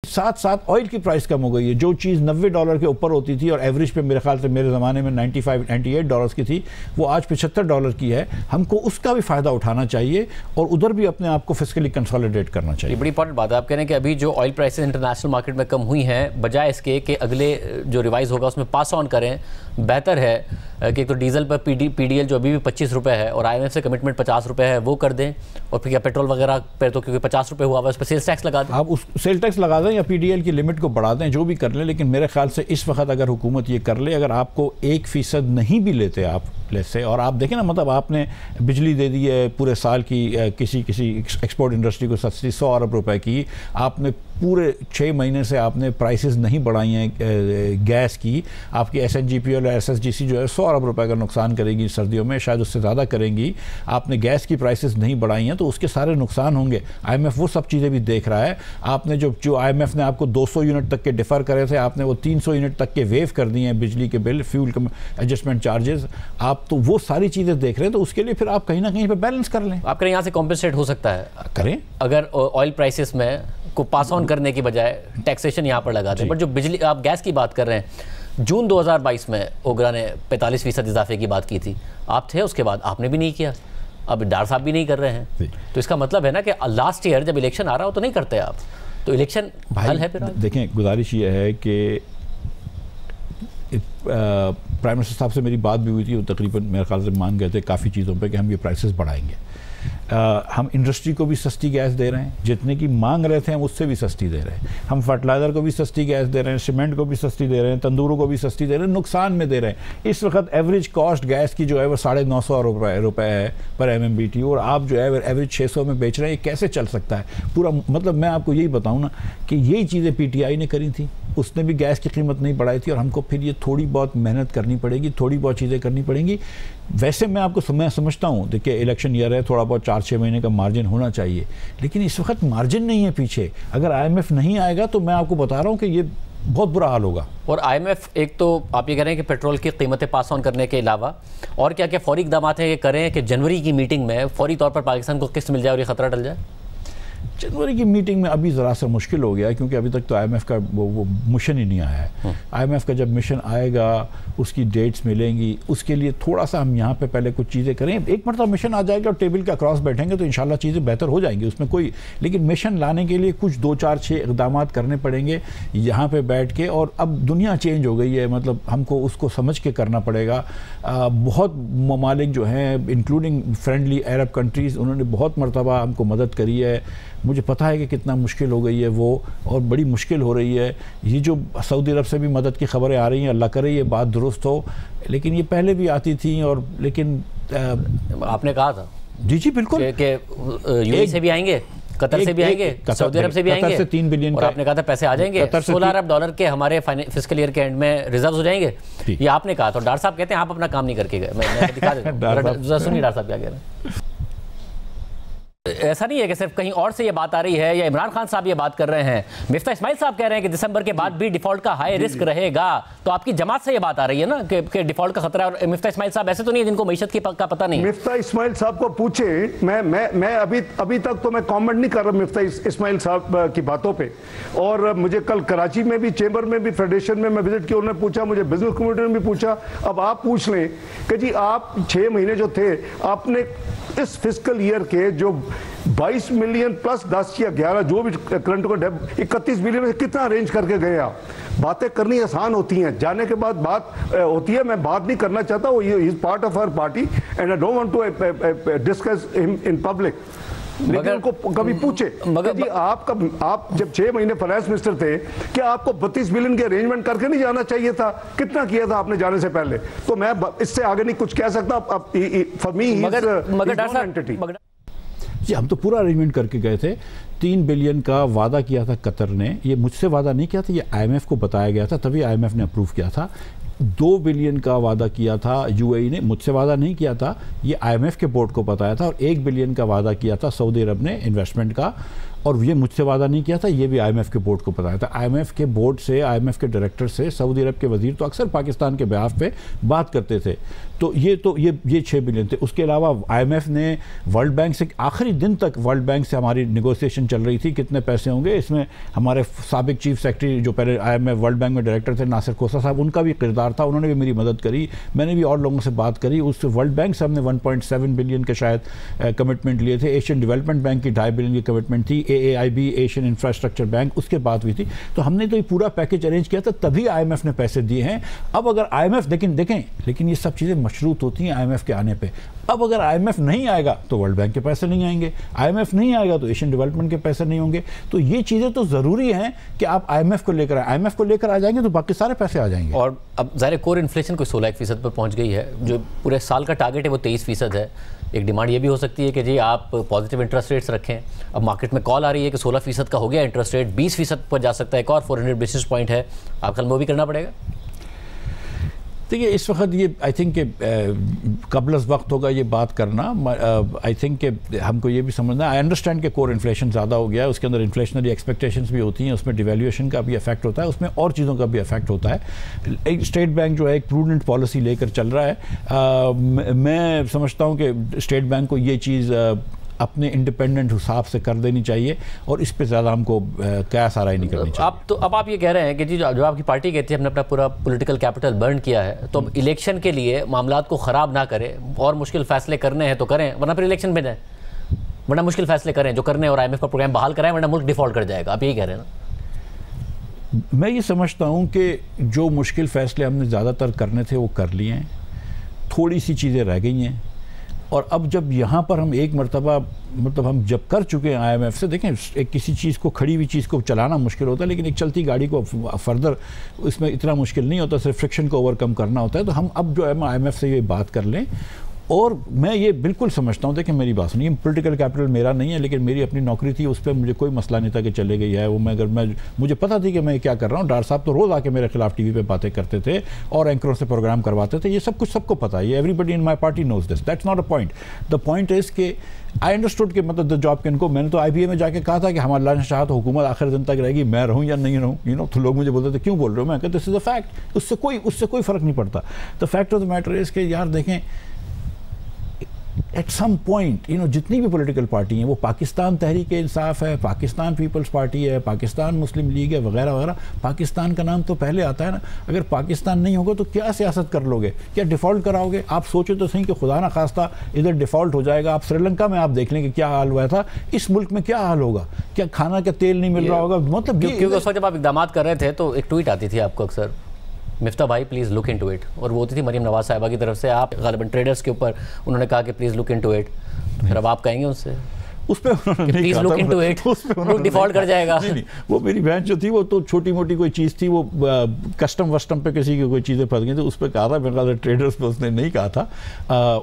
ساتھ ساتھ آئل کی پرائس کم ہو گئی ہے. جو چیز $90 کے اوپر ہوتی تھی اور ایوریج پہ میرے خیال سے میرے زمانے میں $98 کی تھی, وہ آج $75 کی ہے. ہم کو اس کا بھی فائدہ اٹھانا چاہیے اور ادھر بھی اپنے آپ کو فسکلی کنسالیڈیٹ کرنا چاہیے. یہ بڑی امپورٹنٹ بات ہے. آپ کہہ رہے ہیں کہ ابھی جو آئل پرائسز انٹرنیشنل مارکیٹ میں کم ہوئی ہیں, بجائے اس کے کہ اگلے جو ریوائز ہوگا اس میں پاس آن کریں, بہتر ہے کہ تو ڈیزل پر پی ڈی ایل جو ابھی بھی $25 ہے اور آئی ایم ایف سے کمٹمنٹ $50 ہے وہ کر دیں, اور پھر کیا پیٹرول وغیرہ پہ تو کیونکہ $50 ہوا ہوا اس پہ سیلز ٹیکس لگا دیں. آپ اس سیل ٹیکس لگا دیں یا پی ڈی ایل کی لمٹ کو بڑھا دیں, جو بھی کر لیں. لیکن میرے خیال سے اس وقت اگر حکومت یہ کر لے, اگر آپ کو 1% نہیں بھی لیتے آپ سے, اور آپ دیکھیں نا, مطلب آپ نے بجلی دے دی ہے پورے سال کی کسی ایکسپورٹ انڈسٹری کو سستی $100 ارب کی, آپ نے پورے 6 مہینے سے آپ نے پرائسز نہیں بڑھائی ہیں گیس کی. آپ کی ایس این جی پی اور ایس ایس جی سی جو ہے $100 ارب کا نقصان کرے گی سردیوں میں, شاید اس سے زیادہ کریں گی. آپ نے گیس کی پرائسز نہیں بڑھائی ہیں تو اس کے سارے نقصان ہوں گے. آئی ایم ایف وہ سب چیزیں بھی دیکھ رہا ہے. آپ نے جو آئی ایم ایف نے آپ کو 200 یونٹ تک کے ڈیفر کرے تھے, آپ نے وہ 300 یونٹ تک کے ویو کر دیے ہیں بجلی کے بل, فیول ایڈجسٹمنٹ چارجز. آپ تو وہ ساری چیزیں دیکھ رہے ہیں, تو اس کے لیے پھر آپ کہیں نہ کہیں پہ بیلنس کر لیں. آپ کہیں یہاں سے کمپنسیٹ ہو سکتا ہے, کریں اگر آئل پرائسز میں کو پاس آن کرنے کی بجائے ٹیکسیشن یہاں پر لگا دیں. بٹ جو بجلی آپ گیس کی بات کر رہے ہیں, جون 2022 میں اوگرا نے 45% اضافے کی بات کی تھی, آپ تھے اس کے بعد, آپ نے بھی نہیں کیا, اب ڈار صاحب بھی نہیں کر رہے ہیں. تو اس کا مطلب ہے نا کہ لاسٹ ایئر جب الیکشن آ رہا ہو تو نہیں کرتے آپ, تو الیکشن حل ہے پھر. دیکھیں, گزارش یہ ہے کہ پرائم منسٹر صاحب سے میری بات بھی ہوئی تھی, وہ تقریباً میرے خیال سے مان گئے تھے کافی چیزوں پہ کہ ہم یہ پرائسز بڑھائیں گے. ہم انڈسٹری کو بھی سستی گیس دے رہے ہیں, جتنے کی مانگ رہے تھے ہم اس سے بھی سستی دے رہے ہیں. ہم فرٹیلائزر کو بھی سستی گیس دے رہے ہیں, سیمنٹ کو بھی سستی دے رہے ہیں, تندوروں کو بھی سستی دے رہے ہیں, نقصان میں دے رہے ہیں. اس وقت ایوریج کاسٹ گیس کی جو ہے وہ $950 ہے پر MMBTU, اور آپ جو ہے ایوریج 600 میں بیچ رہے ہیں. یہ کیسے چل سکتا ہے پورا؟ مطلب میں آپ کو یہی بتاؤں نا کہ یہی چیزیں PTI نے کری تھی, اس نے بھی گیس کی قیمت نہیں بڑھائی تھی, اور ہم کو پھر یہ تھوڑی بہت محنت کرنی پڑے گی, تھوڑی بہت چیزیں کرنی پڑیں گی. ویسے میں آپ کو میں سمجھتا ہوں, دیکھیں الیکشن ایئر ہے, تھوڑا بہت 4-6 مہینے کا مارجن ہونا چاہیے, لیکن اس وقت مارجن نہیں ہے پیچھے. اگر آئی ایم ایف نہیں آئے گا تو میں آپ کو بتا رہا ہوں کہ یہ بہت برا حال ہوگا. اور آئی ایم ایف ایک تو آپ یہ کہہ رہے ہیں کہ پیٹرول کی قیمتیں پاس آن کرنے کے علاوہ اور کیا کیا فوری اقدامات ہیں یہ کریں کہ جنوری کی میٹنگ میں فوری طور پر پاکستان کو قسط مل جائے اور یہ خطرہ ٹل جائے؟ جنوری کی میٹنگ میں ابھی ذرا سا مشکل ہو گیا ہے, کیونکہ ابھی تک تو آئی ایم ایف کا وہ مشن ہی نہیں آیا ہے. آئی ایم ایف کا جب مشن آئے گا, اس کی ڈیٹس ملیں گی, اس کے لیے تھوڑا سا ہم یہاں پہ پہلے کچھ چیزیں کریں. ایک مرتبہ مشن آ جائے گا اور ٹیبل کے اکراس بیٹھیں گے تو انشاءاللہ چیزیں بہتر ہو جائیں گی, اس میں کوئی. لیکن مشن لانے کے لیے کچھ 2-4-6 اقدامات کرنے پڑیں گے یہاں پہ بیٹھ کے. اور اب دنیا چینج ہو گئی ہے, مطلب ہم کو اس کو سمجھ کے کرنا پڑے گا. بہت ممالک جو ہیں انکلوڈنگ فرینڈلی عرب کنٹریز, انہوں نے بہت مرتبہ ہم کو مدد کری ہے. مجھے پتہ ہے کہ کتنا مشکل ہو گئی ہے وہ, اور بڑی مشکل ہو رہی ہے. یہ جو سعودی عرب سے بھی مدد کی خبریں آ رہی ہیں, اللہ کرے یہ بات درست ہو, لیکن یہ پہلے بھی آتی تھیں. اور لیکن آپ نے کہا تھا جی بالکل کہ UAE سے بھی آئیں گے, قطر سے بھی آئیں گے, سعودی عرب سے بھی آئیں گے, 3 بلین اور آپ نے کہا تھا پیسے آ جائیں گے, $16 ارب کے ہمارے فسکل ایئر کے اینڈ میں ریزروز ہو جائیں گے. یہ آپ نے کہا تھا. ڈار صاحب کہتے ہیں آپ اپنا کام نہیں کر کے گئے. میں دکھا دیتا ہوں, سنیے ڈار صاحب کیا کہہ رہے ہیں. ایسا نہیں ہے کہ صرف کہیں اور سے یہ بات آ رہی ہے یا عمران خان صاحب یہ بات کر رہے ہیں. مفتاح اسماعیل صاحب کہہ رہے ہیں کہ دسمبر کے بعد بھی ڈیفالٹ کا ہائی رسک رہے گا, تو آپ کی جماعت سے یہ بات آ رہی ہے نا کہ ڈیفالٹ کا خطرہ ہے. اور مفتاح اسماعیل صاحب ایسے تو نہیں ہے جن کو معیشت کا پتہ نہیں. مفتاح اسماعیل صاحب کو پوچھیں, میں ابھی تک تو میں کامنٹ نہیں کر رہا مفتاح اسماعیل صاحب کی باتوں پہ. اور مجھے کل کراچی میں بھی چیمبر میں بھی فیڈریشن میں وزٹ کیا, انہوں نے پوچھا, مجھے بزنس کمیونٹی نے بھی پوچھا. اب آپ پوچھ لیں کہ جی آپ 6 مہینے جو تھے, آپ نے اس فسکل ایئر کے جو 22 ملین پلس 10 یا 11 جو بھی کرنٹ کو 31 بلین میں کتنا ارینج کر کے گئے آپ. باتیں کرنی آسان ہوتی ہیں, جانے کے بعد بات ہوتی ہے. میں بات نہیں کرنا چاہتا, وہ he is part of our party and I don't want to discuss him in public. لیکن ان کو کبھی پوچھے کہ جی آپ جب 6 مہینے فائنانس منسٹر تھے, کیا آپ کو 32 بلین کے ارینجمنٹ کر کے نہیں جانا چاہیے تھا؟ کتنا کیا تھا آپ نے جانے سے پہلے؟ تو میں اس سے آگے نہیں کچھ کہہ سکتا. For me he is non anti. جی ہم تو پورا ارینجمنٹ کر کے گئے تھے. 3 بلین کا وعدہ کیا تھا قطر نے, یہ مجھ سے وعدہ نہیں کیا تھا, یہ آئی ایم ایف کو بتایا گیا تھا, تبھی آئی ایم ایف نے اپروو کیا تھا. 2 بلین کا وعدہ کیا تھا UAE نے, مجھ سے وعدہ نہیں کیا تھا, یہ آئی ایم ایف کے بورڈ کو بتایا تھا. اور 1 بلین کا وعدہ کیا تھا سعودی عرب نے انویسٹمنٹ کا, اور یہ مجھ سے وعدہ نہیں کیا تھا, یہ بھی IMF کے بورڈ کو بتایا تھا. IMF کے بورڈ سے, IMF کے ڈائریکٹر سے سعودی عرب کے وزیر تو اکثر پاکستان کے بیاف پہ بات کرتے تھے. تو یہ 6 بلین تھے. اس کے علاوہ IMF نے ورلڈ بینک سے آخری دن تک ورلڈ بینک سے ہماری نیگوسیشن چل رہی تھی کتنے پیسے ہوں گے. اس میں ہمارے سابق چیف سیکرٹری جو پہلے IMF ورلڈ بینک میں ڈائریکٹر تھے ناصر کوسا صاحب, ان کا بھی کردار تھا, انہوں نے بھی میری مدد کری. میں نے بھی اور لوگوں سے بات کری. اس سے ورلڈ بینک سے ہم نے 1.7 بلین کے شاید کمٹمنٹ لیے تھے. ایشین ڈیولپمنٹ بینک کی 2.5 بلین کی کمٹمنٹ تھی. AAIB ایشین انفراسٹرکچر بینک اس کے بات ہوئی تھی. تو ہم نے تو یہ پورا پیکج ارینج کیا تھا, تبھی IMF نے پیسے دیے ہیں. اب اگر IMF دیکھیں لیکن یہ سب چیزیں مشروط ہوتی ہیں IMF کے آنے پہ. اب اگر IMF نہیں آئے گا تو ورلڈ بینک کے پیسے نہیں آئیں گے, IMF نہیں آئے گا تو ایشین ڈیولپمنٹ کے پیسے نہیں ہوں گے. تو یہ چیزیں تو ضروری ہیں کہ آپ IMF کو لے کر آئیں. IMF کو لے کر آ جائیں گے تو باقی سارے پیسے آ جائیں گے. اور اب ظاہر کور انفلیشن کوئی 16% پر پہنچ گئی ہے, جو پورے سال کا ٹارگٹ ہے وہ 23% ہے. ایک ڈیمانڈ یہ بھی ہو سکتی ہے کہ جی آپ پازیٹیو انٹرسٹ ریٹس رکھیں. اب مارکیٹ میں کال آ رہی ہے کہ 16% کا ہو گیا انٹرسٹ ریٹ, 20% پر جا سکتا ہے, ایک اور 400 بیسس پوائنٹ ہے. آپ کل وہ بھی کرنا پڑے گا. دیکھیے اس وقت یہ آئی تھنک کہ قبل از وقت ہوگا یہ بات کرنا. آئی تھنک کہ ہم کو یہ بھی سمجھنا ہے, آئی انڈرسٹینڈ کہ کور انفلیشن زیادہ ہو گیا ہے, اس کے اندر انفلیشنری ایکسپیکٹیشنز بھی ہوتی ہیں, اس میں ڈیویلیویشن کا بھی افیکٹ ہوتا ہے, اس میں اور چیزوں کا بھی افیکٹ ہوتا ہے. ایک اسٹیٹ بینک جو ہے ایک پروڈنٹ پالیسی لے کر چل رہا ہے. میں سمجھتا ہوں کہ اسٹیٹ بینک کو یہ چیز اپنے انڈیپینڈنٹ حساب سے کر دینی چاہیے, اور اس پہ زیادہ ہم کو قیاس آرائی نہیں کرنی چاہیے. اب آپ یہ کہہ رہے ہیں کہ جی جو آپ کی پارٹی کہتی ہے ہم نے اپنا پورا پولیٹیکل کیپٹل برن کیا ہے, تو الیکشن کے لیے معاملات کو خراب نہ کرے, اور مشکل فیصلے کرنے ہیں تو کریں, ورنہ پھر الیکشن میں جائیں, ورنہ مشکل فیصلے کریں جو کرنے, اور IMF کا پروگرام بحال کرائیں, ورنہ ملک ڈیفالٹ کر جائے گا. آپ یہی کہہ رہے ہیں نا. میں یہ سمجھتا ہوں کہ جو مشکل فیصلے ہم نے زیادہ تر کرنے تھے وہ کر لیے ہیں, تھوڑی سی چیزیں رہ گئی ہیں. اور اب جب یہاں پر ہم ایک مرتبہ ہم جب کر چکے ہیں IMF سے, دیکھیں ایک کسی چیز کو, کھڑی ہوئی چیز کو چلانا مشکل ہوتا ہے, لیکن ایک چلتی گاڑی کو فردر اس میں اتنا مشکل نہیں ہوتا, صرف فرکشن کو اوور کم کرنا ہوتا ہے. تو ہم اب جو ہے IMF سے یہ بات کر لیں. اور میں یہ بالکل سمجھتا ہوں, دیکھیں میری بات سنیے, پولیٹیکل کیپٹل میرا نہیں ہے, لیکن میری اپنی نوکری تھی, اس پہ مجھے کوئی مسئلہ نہیں تھا کہ چلے گئی ہے وہ. مجھے پتہ تھی کہ میں کیا کر رہا ہوں. ڈار صاحب تو روز آ کے میرے خلاف ٹی وی پہ باتیں کرتے تھے اور اینکروں سے پروگرام کرواتے تھے. یہ سب کچھ سب کو پتہ ہے, یہ everybody in my party knows this. That's not a point. The point is کہ آئی انڈرسٹوڈ کہ مطلب دا جاب کے ان کو, میں نے تو IBA میں جا کے کہا تھا کہ ہمارا اللہ نے چاہا تو حکومت آخر دن تک رہے گی, میں رہوں یا نہیں رہوں. تو لوگ مجھے بولتے تھے کیوں بول رہے ہو, میں کہتا دس از اے فیکٹ. اس سے کوئی فرق نہیں پڑتا. The fact of the matter is کہ یار دیکھیں ایٹ سم پوائنٹ جتنی بھی پولیٹیکل پارٹی ہیں, وہ پاکستان تحریک انصاف ہے, پاکستان پیپلز پارٹی ہے, پاکستان مسلم لیگ ہے, وغیرہ وغیرہ, پاکستان کا نام تو پہلے آتا ہے نا. اگر پاکستان نہیں ہوگا تو کیا سیاست کر لو گے, کیا ڈیفالٹ کراؤ گے؟ آپ سوچو تو صحیح کہ خدا نہ خواستہ ادھر ڈیفالٹ ہو جائے گا. آپ سری لنکا میں آپ دیکھ لیں کہ کیا حال ہوا تھا, اس ملک میں کیا حال ہوگا, کیا کھانا کا تیل نہیں مل رہا ہوگا. مطلب کیونکہ اس وقت جب آپ اقدامات کر رہے تھے تو ایک ٹویٹ آتی تھی آپ کو اکثر, مفتاح بھائی پلیز لک انٹو اٹ, اور وہ ہوتی تھی مریم نواز صاحبہ کی طرف سے. آپ غالباً ٹریڈرز کے اوپر انہوں نے کہا کہ پلیز لک انٹو اٹ, پھر اب آپ کہیں گے ان سے اس پہ انہوں نے نہیں کہا تھا, ملک ڈیفالٹ کر جائے گا. نہیں, وہ میری بہن جو تھی وہ تو چھوٹی موٹی کوئی چیز تھی, وہ کسٹم وسٹم پہ کسی کی کوئی چیزیں پھنس گئی تھی, اس پہ کہا تھا. میرے خیال سے ٹریڈرز پہ اس نے نہیں کہا تھا.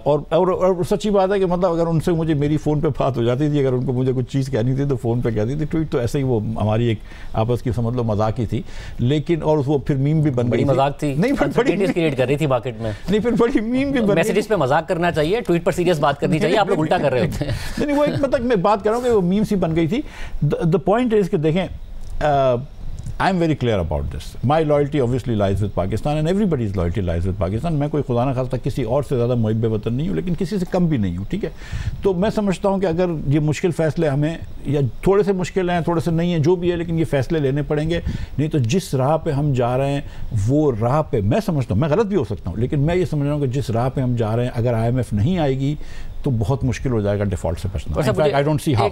اور سچی بات ہے کہ مطلب اگر ان سے مجھے میری فون پہ بات ہو جاتی تھی, اگر ان کو مجھے کچھ چیز کہنی تھی تو فون پہ کہتی تھی. ٹویٹ تو ایسے ہی وہ ہماری ایک آپس کی سمجھ لو مذاق ہی تھی, لیکن اور وہ پھر میم بھی بن گئی. بڑی مذاق تھی, نہیں بڑی کریٹ کر رہی تھی مارکیٹ میں. نہیں پھر بڑی میم بھی بن گئی. میسیجز پہ مذاق کرنا چاہیے, ٹویٹ پر سیریس بات کرنی چاہیے, آپ لوگ الٹا کر رہے ہوتے ہیں. نہیں وہ ایک مطلب میں بات کر رہا ہوں کہ وہ میم سی بن گئی تھی. The point is کہ دیکھیں I'm very clear about this. My loyalty obviously lies with Pakistan and everybody's loyalty lies with Pakistan. میں کوئی خدا نہ خواستہ کسی اور سے زیادہ محب وطن نہیں ہوں, لیکن کسی سے کم بھی نہیں ہوں, ٹھیک ہے. تو میں سمجھتا ہوں کہ اگر یہ مشکل فیصلے ہمیں, یا تھوڑے سے مشکل ہیں تھوڑے سے نہیں ہیں, جو بھی ہے, لیکن یہ فیصلے لینے پڑیں گے. نہیں تو جس راہ پہ ہم جا رہے ہیں وہ راہ پہ میں سمجھتا ہوں, میں غلط بھی ہو سکتا ہوں, لیکن میں یہ سمجھ رہا ہوں کہ جس راہ پہ ہم جا رہے ہیں اگر IMF نہیں آئے گی تو بہت مشکل ہو جائے گا ڈیفالٹ سے بچنا. I don't see how.